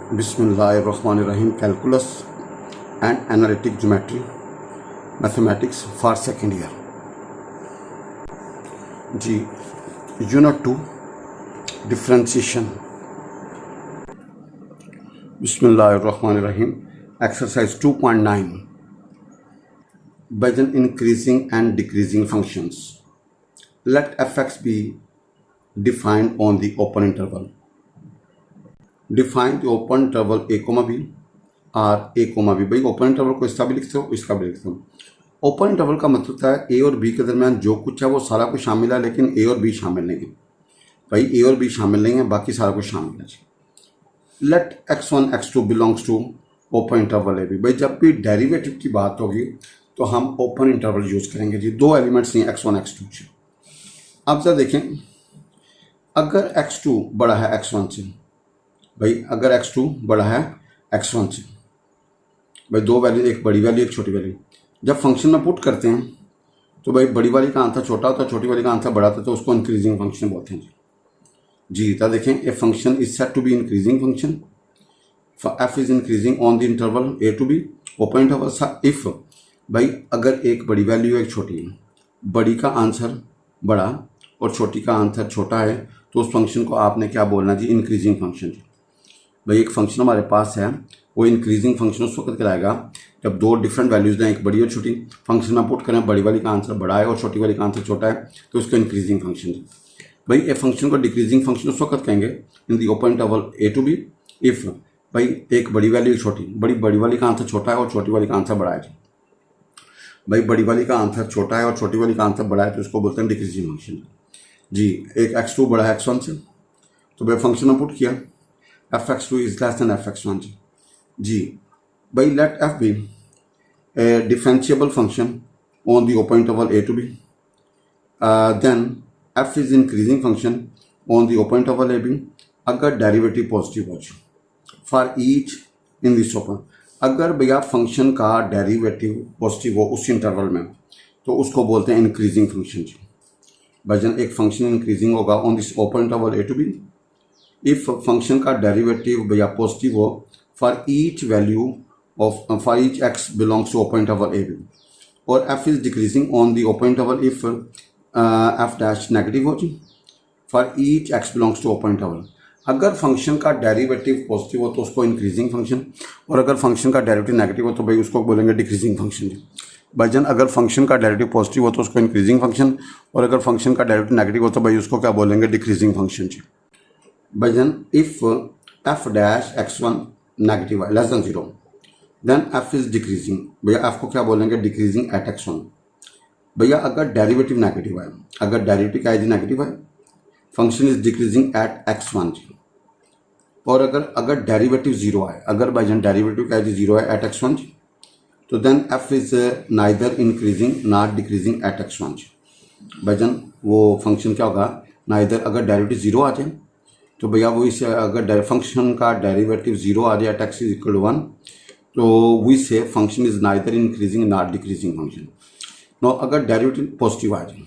Bismillahirrahmanirrahim. Calculus and Analytic Geometry, Mathematics for second year. जी, Unit 2, Differentiation. Bismillahirrahmanirrahim. Exercise 2.9. By the increasing and decreasing functions. Let fx be defined on the open interval. Define the open interval a, b और a, b. भाई open interval को इसका भी लिखते हो, इसका भी लिखते हो. ओपन इंटरवल का मतलब होता है ए और बी के दरमियान जो कुछ है वो सारा कुछ शामिल है, लेकिन ए और बी शामिल नहीं है. भाई ए और बी शामिल नहीं है, बाकी सारा कुछ शामिल है. Let x1 x2 belongs to open interval a b. भाई जब भी डेरिवेटिव की बात होगी तो हम ओपन इंटरवल यूज़ करेंगे जी. दो एलिमेंट्स नहीं, x1 x2. अब जरा देखें, अगर x2 बड़ा है x1 से, भाई अगर x2 बड़ा है x1 से, भाई दो वैल्यू, एक बड़ी वैल्यू एक छोटी वैल्यू, जब फंक्शन में पुट करते हैं तो भाई बड़ी वाली का आंसर छोटा होता है, छोटी वाली का आंसर बड़ा होता है, तो उसको इंक्रीजिंग फंक्शन बोलते हैं जी. तो देखें, a function is set to be increasing function. F is increasing on the interval a to b open interval. If भाई अगर एक बड़ी वैल्यू एक छोटी है, बड़ी का आंसर बड़ा और छोटी का आंसर छोटा है, तो उस फंक्शन को आपने क्या बोलना जी, इंक्रीजिंग फंक्शन. भाई एक फंक्शन हमारे पास है, वो इंक्रीजिंग फंक्शन उस वक्त कहलाएगा जब दो डिफरेंट वैल्यूज़ हैं, एक बड़ी और छोटी, फंक्शन में पुट करें, बड़ी वाली का आंसर बड़ा है और छोटी वाली का आंसर छोटा है, तो उसको इंक्रीजिंग फंक्शन है. भाई ए फंक्शन को डिक्रीजिंग फंक्शन उस वक्त कहेंगे in the open interval a to b if भाई एक बड़ी वैल्यू एक छोटी, बड़ी वाली का आंसर छोटा है और छोटी वाली का आंसर बड़ा है. भाई बड़ी वाली का आंसर छोटा है और छोटी वाली का आंसर बड़ा है, तो उसको बोलते हैं डिक्रीजिंग फंक्शन जी. एक x2 बड़ा है x1 से, तो भाई फंक्शन में पुट किया fx2 is less than fx1 जी. भाई let f be a differentiable function on the open interval a to b. Then f is increasing function on the open interval a b अगर derivative positive हो for each in this open. अगर भैया function का derivative positive हो उस interval में, तो उसको बोलते हैं इंक्रीजिंग फंक्शन जी. भाईजान एक फंक्शन इंक्रीजिंग होगा on this open interval a to b if function का डेरिवेटिव भैया पॉजिटिव हो for each value of for each x belongs to open interval a b. और f is decreasing on the open interval if f dash negative हो जी for each x belongs to open interval. अगर function का derivative positive हो तो उसको increasing function, और अगर फंक्शन का डेरिवेटिव नेगेटिव हो तो भाई उसको बोलेंगे डिक्रीजिंग फंक्शन जी. भाईजान अगर फंक्शन का डेरिवेटिव पॉजिटिव हो तो उसको इंक्रीजिंग फंक्शन, और अगर फंक्शन का डेरिवेटिव नेगेटिव हो तो भाई उसको क्या बोलेंगे, डिक्रीजिंग फंक्शन जी. भाईजान if f dash x1 negative है less than 0, then f is decreasing. भैया f को क्या बोलेंगे, डिक्रीजिंग एट x1. भैया अगर डेरिवेटिव नेगेटिव है, अगर डेरिवेटिव का नेगेटिव है, function is decreasing at x1 जी. और अगर डेरिवेटिव 0 है, अगर भाईजान डेरिवेटिव का 0 है एट x1 जी, तो then f is neither increasing not decreasing at x1 जी. भाईजान वो फंक्शन क्या होगा, नाइदर अगर डेरिवेटिव 0 आ जाए तो भैया वो इसे, अगर फंक्शन का डेरिवेटिव 0 आ जाए at x is equal to 1, तो we say function is neither increasing not decreasing function. No अगर डेरिवेटिव पॉजिटिव आ जाए,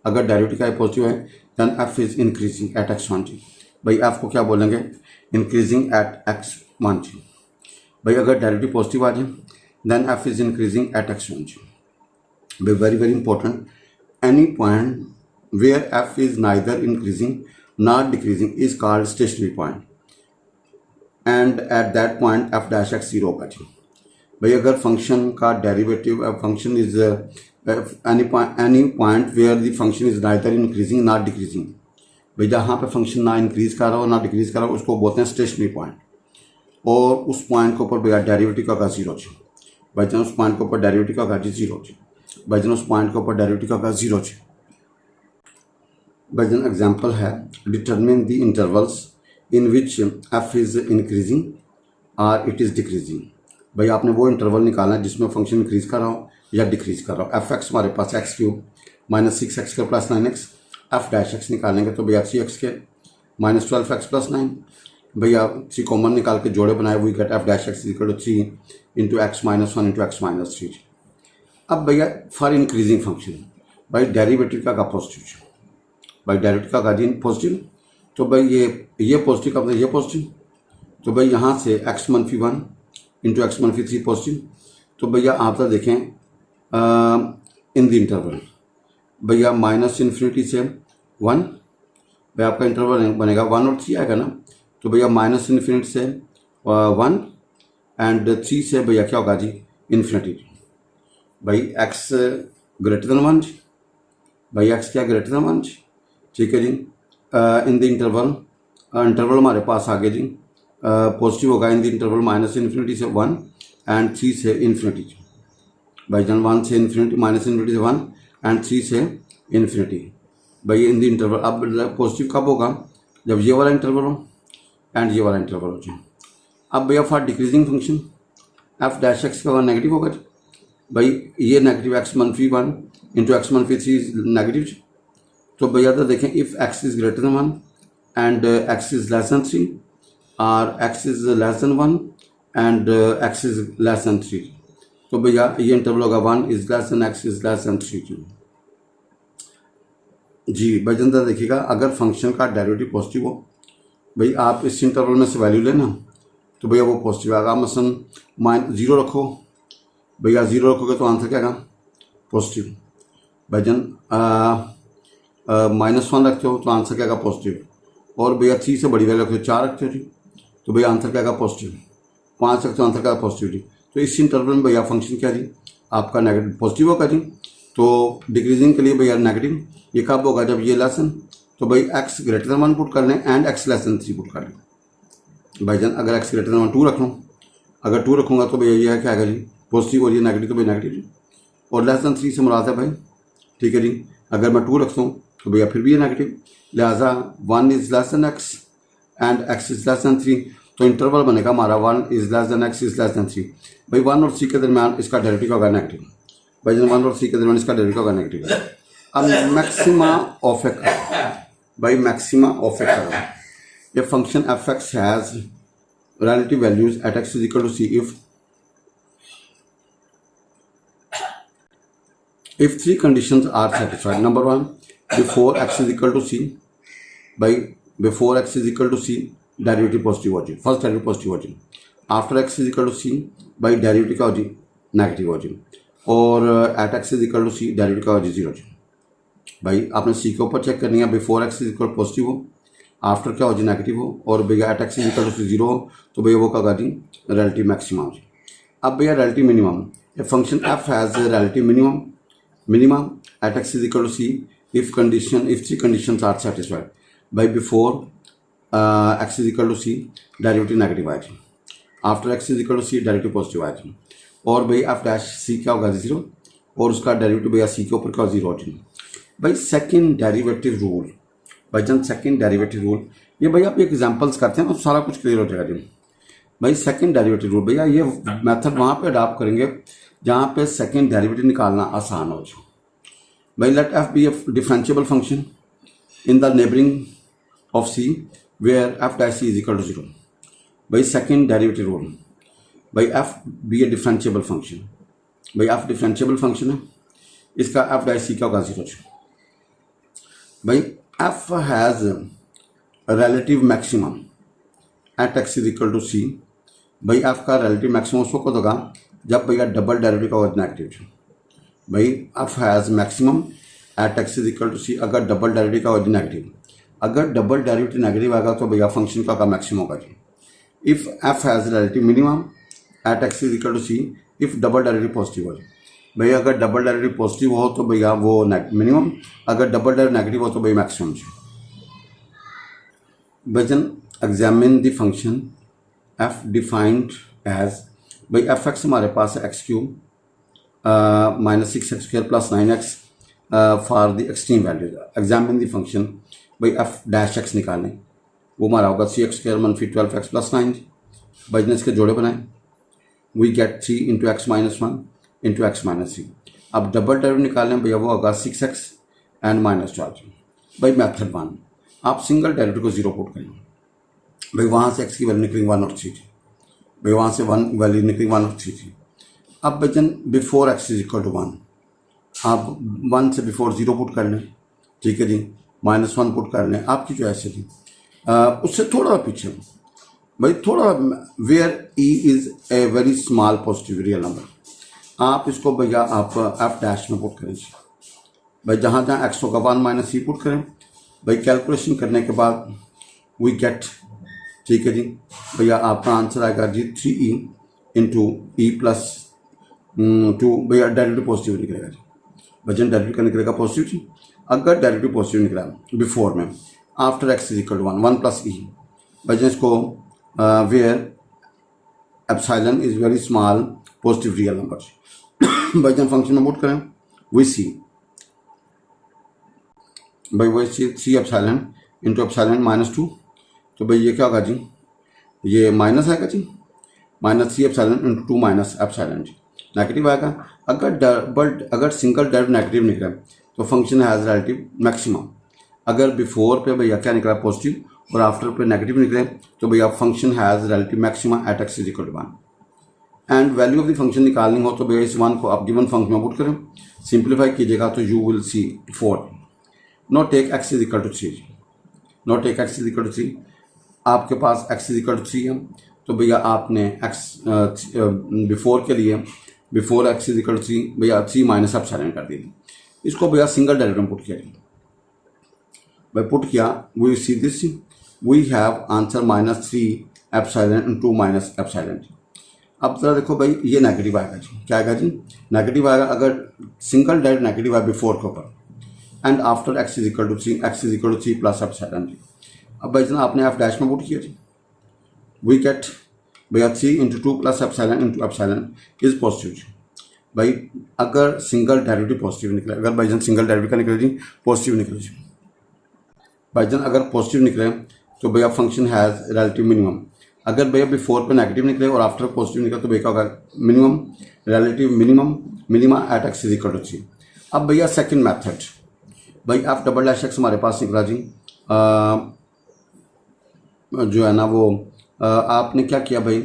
अगर डेरिवेटिव का पॉजिटिव है, then f is increasing at x1 जी. भाई f को क्या बोलेंगे, इंक्रीजिंग एट x1 जी. भाई अगर डेरिवेटिव पॉजिटिव आ जाए, then f is increasing at x1 जी. भाई very very important, any point where f is neither increasing not decreasing is called stationary point, and at that point f dash x 0 होगा जी. भाई अगर function का derivative function is any point where the function is neither increasing not decreasing, भाई जहाँ पे function ना increase कर रहा हो ना डिक्रीज कर रहा हो, उसको बोलते हैं स्टेशनरी पॉइंट. और उस पॉइंट के ऊपर भैया डेरिवेटिव का 0 जी. भाई जान उस पॉइंट के ऊपर डेरिवेटिव का 0 जी. भाई जान उस पॉइंट के ऊपर डेरिवेटिव का 0 जी. भाई जान एग्जाम्पल है, determine the intervals in which f is increasing और इट इज़ डिक्रीजिंग. भाई आपने वो इंटरवल निकालना है जिसमें फंक्शन इंक्रीज कर रहा हो या डिक्रीज कर रहा हो. f(x) हमारे पास x³ minus 6x plus 9x, f dash x निकालेंगे तो भैया 3x के माइनस 12x प्लस 9. भैया 3 कॉमन निकाल के जोड़े बनाए, we get f dash x equal to 3 into x minus 1 into x minus 3. अब भैया फॉर इंक्रीजिंग फंक्शन, भाई डेरिवेटिव का पॉजिटिव, भाई डेरिवेटिव का गार्जियन पॉजिटिव, तो भाई ये पॉजिटिव का मतलब ये पॉजिटिव, तो भाई यहाँ से x-1 इंटू x-3 पॉजिटिव। तो भैया आप तो देखें इन द इंटरवल भैया -∞ से 1, भाई आपका इंटरवल बनेगा 1 और 3 आएगा ना। तो भैया -∞ से 1 एंड 3 से भैया क्या होगा जी इन्फिनिटी। भाई x ग्रेटर देन 1 जी, भाई x क्या ग्रेटर देन 1 जी, ठीक है जी। इन द इंटरवल हमारे पास आगे जी पॉजिटिव होगा इन द इंटरवल -∞ से 1 एंड 3 से इन्फिनिटी। भाई जान 1 से इन्फिनिटी, -∞ से 1 एंड 3 से इन्फिनिटी। भाई इन द इंटरवल अब पॉजिटिव कब होगा, जब ये वाला इंटरवल हो एंड ये वाला इंटरवल हो जाए। अब भैया for decreasing function f dash x का नेगेटिव होगा। भाई ये negative x-1 into x-3 negative. तो भैया तो देखें if x is greater than 1 and x is less than 3 और x is less than 1 and x is less than 3। तो भैया ये इंटरवल होगा 1 is less than x is less than 3 जी। भाई जनता देखिएगा अगर फंक्शन का डेरिवेटिव पॉजिटिव हो, भाई आप इस इंटरवल में से वैल्यू लेना तो भैया वो पॉजिटिव आएगा। मसलन 0 रखो, भैया 0 रखोगे तो आंसर क्या आएगा पॉजिटिव। भाईजान -1 रखते हो तो आंसर क्या आएगा पॉजिटिव। और भैया 3 से बड़ी वैल्यू रखते हो, 4 रखते हो जी, तो भैया आंसर क्या आएगा पॉजिटिव। 5 रखते हो आंसर क्या आएगा पॉजिटिव जी। तो इस इंटरवल में भैया फंक्शन क्या जी आपका नेगेटिव पॉजिटिव होगा जी। तो डिक्रीजिंग के लिए भैया नेगेटिव, ये कब होगा जब ये लेसन, तो भाई x ग्रेटर देन 1 पुट कर लें and x less than 3 put कर लें। भाईजान अगर x ग्रेटर देन 1 2 रख लूँ, अगर 2 रखूँगा तो भैया ये है क्या आएगा जी पॉजिटिव, और ये नेगेटिव तो भाई नेगेटिव जी। और लेस देन 3 से मुराद है भाई, ठीक है जी। अगर मैं 2 रखता हूँ तो भैया फिर भी ये नेगेटिव, लिहाजा 1 is less than x and x is less than 3। तो इंटरवल बनेगा हमारा 1 is less than x is less than 3। भाई 1 और 3 के दरमियान इसका डेरिवेटिव होगा नेगेटिव। भाई 1 और 3 के दरमियान इसका डेरिवेटिव होगा नेगेटिव। अब मैक्सिमा ऑफ ए भाई मैक्सिमा ऑफ ए कर्व, ये function f(x) has relative values at x is equal to c if 3 conditions are satisfied. Number 1, before x is equal to c, by before x is equal to c derivative positive हो जाए, first derivative positive हो जाए। After x is equal to c बाई derivative का हो जाए negative हो जाए, और at x is equal to c derivative का हो जाए 0 हो जाए। भाई आपने c के ऊपर चेक करनी है, before x is equal positive हो, आफ्टर क्या हो जाए नेगेटिव हो, और भैया eight x is equal to 0 हो, तो भैया वो क्या होगा जी रिलेटिव मैक्सिमा हो जाए। अब भैया relative minimum, a function f has relative minimum at x is equal to c if 3 conditions are satisfied. By before x is equal to c derivative negative आ जाए, after x is equal to c derivative positive आ जाए, और भाई f dash c क्या होगा 0, और उसका डेरिवेटिव भैया c के ऊपर क्या 0 हो जाए। भाई सेकंड डेरिवेटिव रूल, भाई जन सेकंड डेरिवेटिव रूल, ये भैया आप एग्जांपल्स करते हैं तो सारा कुछ क्लियर हो जाएगा जी। भाई सेकंड डेरिवेटिव रूल, भैया ये मेथड वहाँ पे अडॉप्ट करेंगे जहाँ पे सेकंड डेरिवेटिव निकालना आसान हो जाए। भाई let f be a differentiable function in the neighbouring of c where f dash c is equal to 0। भाई सेकंड डेरिवेटिव रूल, भाई f be a differentiable function, भाई f डिफरेंशिएबल फंक्शन है, इसका f डैश c क्या होगा 0। भाई f has relative maximum at x is equal to c। भाई f का रिलेटिव मैक्सिमम उस वक्त होगा जब भैया डबल डेरिवेटिव का होगा नेगेटिव। भाई f has maximum at x is equal to c अगर डबल डेरिवेटिव का होगा नेगेटिव। अगर डबल डेरिवेटिव नेगेटिव आएगा तो भैया फंक्शन का होगा मैक्सिमम होगा जी। If f has relative minimum at x is equal to c if double derivative positive हो जाए। भैया अगर डबल डेरिवेटिव पॉजिटिव हो तो भैया वो मिनिमम, अगर डबल डेरिवेटिव नेगेटिव हो तो भैया मैक्सिमम जी। भजन examine the function f defined as, भाई एफ एक्स हमारे पास है x³ -6x² + 9x for the extreme value. Examine the function, भाई f डैश x निकालें, वो हमारा होगा 3x² - 12x + 9। भाई ने इसके जोड़े बनाए, वी गेट 3 × x - 1 × x - 3। अब डबल डेरिवेटिव निकालें भैया वो होगा 6x एंड -12। भाई मेथड 1, आप सिंगल डेरिवेटिव को 0 पुट करें, भाई वहाँ से x की वैल्यू निकलेंगे 1 और 3 थी, भाई वहाँ से 1 वैल्यू निकलेंगे 1 और 3 थी। अब बचन before x is equal to 1, आप 1 से बिफोर 0 पुट कर लें, ठीक है जी, -1 पुट कर लें, आपकी चॉइस है जी। उससे थोड़ा पीछे भाई थोड़ा where e is a very small positive real number, आप इसको भैया आप एफ डैश में पुट करें भाई, जहाँ जहाँ एक्स होगा 1 माइनस ई पुट करें भाई। कैलकुलेशन करने के बाद वी गेट, ठीक है जी भैया, आपका आंसर आएगा जी 3e इंटू ई प्लस 2 भैया, डायरेक्टिव पॉजिटिव निकलेगा जी। वजन डायरेक्टिव का निकलेगा पॉजिटिव जी। अगर डायरेक्टिव पॉजिटिव निकला बिफोर में, after x is equal to 1 plus e, वजन इसको where epsilon is very small positive real number वजन फंक्शन में पुट करें, वी सी भाई वही सी 3 एप्सिलॉन इंटू एप्सिलॉन माइनस 2, तो भाई ये क्या होगा जी, ये माइनस आएगा जी, minus 3 epsilon into 2 minus epsilon जी, नेगेटिव आएगा। अगर सिंगल डेरिवेटिव नेगेटिव निकला तो फंक्शन हैज़ रिलेटिव मैक्सिमम। अगर बिफोर पे भैया क्या निकला पॉजिटिव और आफ्टर पे नेगेटिव निकले तो भैया function has relative maximum at x is equal to 1। And value of the function निकालनी हो तो भैया इस 1 को आप गिवन फंक्शन में पुट करें, सिंप्लीफाई कीजिएगा तो you will see 4। Not take x is equal to 3, not take x is equal to 3, आपके पास एक्स इज इक्वल टू 3 है तो भैया आपने एक्स बिफोर के लिए before x is equal to 3 भैया 3 माइनस एप्सिलॉन कर दी। इसको भैया सिंगल डेरिवेटिव में पुट किया भाई, पुट किया we see this, we have answer minus 3 epsilon into minus epsilon. अब जरा देखो भाई, ये नेगेटिव आएगा जी, क्या आएगा जी, नेगेटिव आएगा अगर सिंगल डेरिवेटिव नेगेटिव है बिफोर के ऊपर, and after x is equal to 3, x is equal to 3 plus epsilon जी। अब भाई जना आपने एफ डैश में पुट किया जी, वी गेट भैया 3 into 2 plus epsilon into epsilon is positive भाई। अगर सिंगल डेरिवेटिव पॉजिटिव निकले, अगर भाईजान सिंगल डेरिवेटिव का निकले जी पॉजिटिव निकले जी भाईजान, अगर पॉजिटिव निकले तो भैया फंक्शन हैज़ रिलेटिव मिनिमम। अगर भैया बिफोर पे नेगेटिव निकले और आफ्टर पॉजिटिव निकले तो भैया क्या होगा, minimum relative minimum minima at x is equal to 3। अब भैया सेकंड मेथड भाई, एफ डबल डैश एक्स हमारे पास निकला जी, जो है ना वो आपने क्या किया भाई,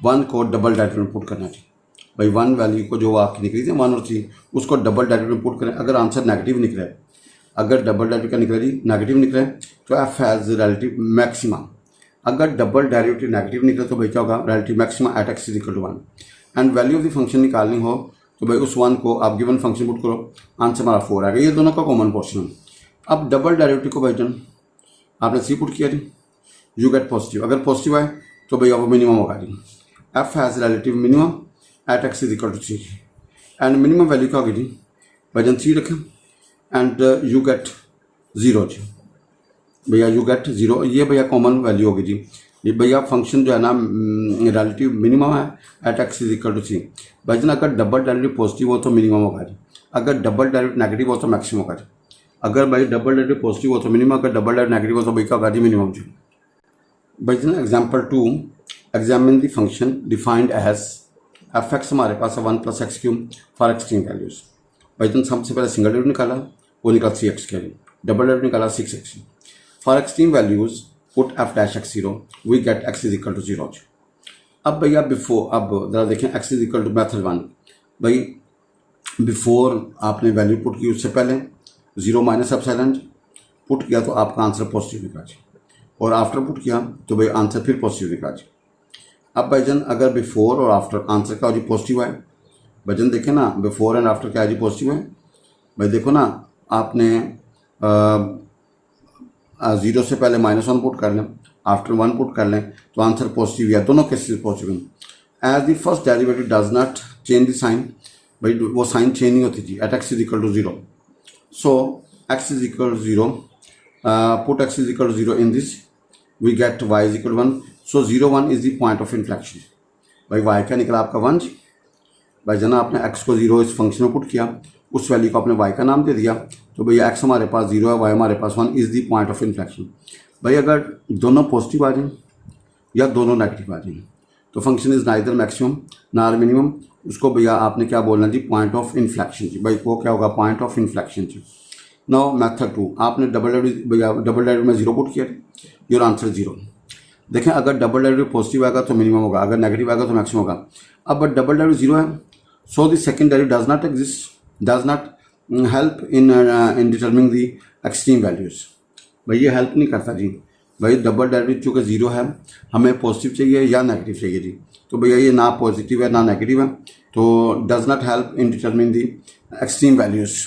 1 को डबल डेरिवेटिव में पुट करना चाहिए भाई। 1 वैल्यू को जो आपकी निकली थी 1 और 3 उसको डबल डेरिवेटिव में पुट करें। अगर आंसर नेगेटिव निकले, अगर डबल डेरिवेटिव का निकले जी नेगेटिव निकले तो एफ हैज़ रिलेटिव मैक्सिमम। अगर डबल डेरिवेटिव नेगेटिव निकले तो भाई क्या होगा, relative maximum at x is equal to 1। And value of the function निकालनी हो तो भाई उस 1 को आप गिवन फंक्शन पुट करो, आंसर हमारा 4 आएगा। ये दोनों का कॉमन पोर्शन। अब डबल डेरिवेटिव को भाई जन आपने 3 पुट किया जी, यू गेट पॉजिटिव। अगर पॉजिटिव आए तो भैया वो मिनिमम होगा जी, f has relative minimum at x is equal to 3 and minimum value क्या होगी जी, वजन 3 रखें एंड यू गेट 0 जी भैया, यू गेट 0। ये भैया कॉमन वैल्यू होगी जी। ये भैया फंक्शन जो है ना रिलेटिव मिनिमम है at x is equal to 3। वजन अगर डबल डेरिवेटिव पॉजिटिव हो तो मिनिमम होगा जी, अगर डबल डेरिवेटिव नेगेटिव हो तो मैक्सिमम होगा जी। अगर भाई डबल डेरिवेटिव पॉजिटिव हो तो मिनिमम, अगर डबल डेरिवेटिव नेगेटिव हो तो भाई क्या होगा जी, मिनिमम जी। वजन example 2, examine the function defined as f x हमारे पास है 1 plus x cube for extreme values. भाई सबसे पहले सिंगल डेरिवेटिव निकाला, वो निकाला 3x के लिए, डबल डेरिवेटिव निकाला 6x। For extreme values put f dash x 0, we get x is equal to 0। अब भैया बिफोर, अब जरा देखें x is equal to method 1 भाई, बिफोर आपने वैल्यू पुट की उससे पहले 0 माइनस एप्सिलॉन पुट किया तो आपका आंसर पॉजिटिव निकला जी, और आफ्टर पुट किया तो भाई आंसर फिर पॉजिटिव निकला जी। अब भाईजन अगर बिफोर और आफ्टर आंसर क्या हो जी, पॉजिटिव है। भाईजन देखें ना, बिफोर एंड आफ्टर क्या है जी, पॉजिटिव है भाई। देखो ना, आपने 0 से पहले -1 पुट कर लें, आफ्टर 1 पुट कर लें तो आंसर पॉजिटिव है, दोनों केसेस पॉजिटिव हैं। As the first derivative does not change the sign, भाई वो साइन चेंज नहीं होती जी, at x is equal to 0। So x is equal to 0, put x is equal to 0 in this, we get y is equal 1। So 0 1 is the point of inflection. भाई y क्या निकला आपका 1 जी। भाई जना आपने x को 0 इस फंक्शन में पुट किया, उस वैल्यू को आपने y का नाम दे दिया, तो भैया x हमारे पास 0 है, y हमारे पास 1 is the point of inflection. भाई अगर दोनों पॉजिटिव आ जाएं या दोनों नेगेटिव आ जाएं तो function is neither maximum nor minimum, उसको भैया आपने क्या बोलना जी, पॉइंट ऑफ इन्फ्लेक्शन जी। भाई वो क्या होगा, पॉइंट ऑफ इन्फ्लेक्शन जी। नाउ मेथड 2, आपने डबल डेरिवेटिव में 0 पुट किया, योर आंसर 0। देखें अगर डबल डेरिवेटिव पॉजिटिव आएगा तो मिनिमम होगा, अगर नेगेटिव आएगा तो मैक्सिमम होगा। अब डबल डेरिवेटिव 0 है, so the second derivative does not exist, does not help in determining the extreme values. भाई ये हेल्प नहीं करता जी, भाई डबल डेरिवेटिव चूँकि ज़ीरो है, हमें पॉजिटिव चाहिए या नेगेटिव चाहिए जी। तो भैया ये ना पॉजिटिव है ना नेगेटिव है, तो does not help in determine the extreme values.